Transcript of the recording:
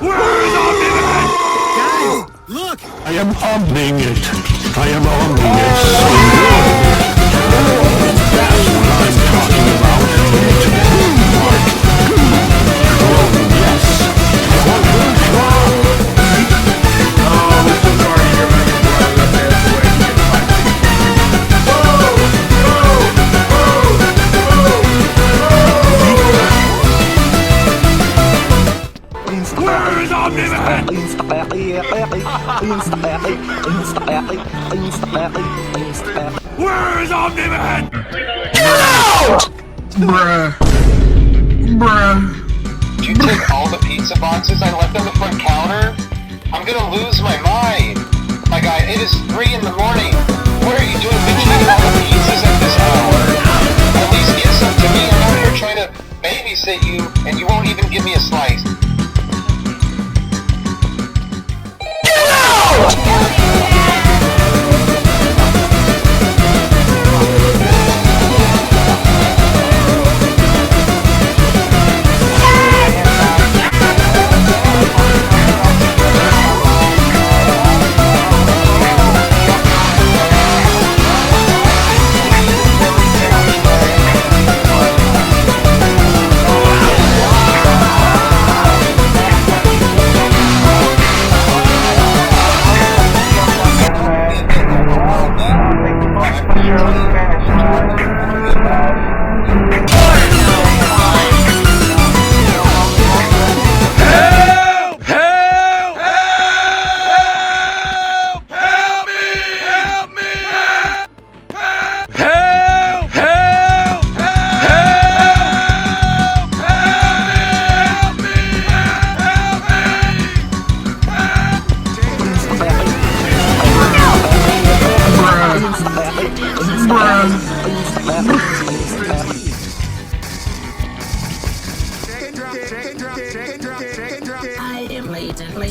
Where's Omni-Man? Guys, look! I am humbling it. I am humbling it so good. That's what I'm talking about. Mark. Oh, yes. Oh, we're so sorry to hear about your brother. That man's way to get Where is Omni-Man? Where is Omni-Man? Did you take all the pizza boxes I left on the front counter? I'm gonna lose my mind. My guy, it is 3 in the morning. What are you doing eating all the pizzas at this hour? At least get some to me. I'm out here trying to babysit you, and you won't even give me a slice. I am blatantly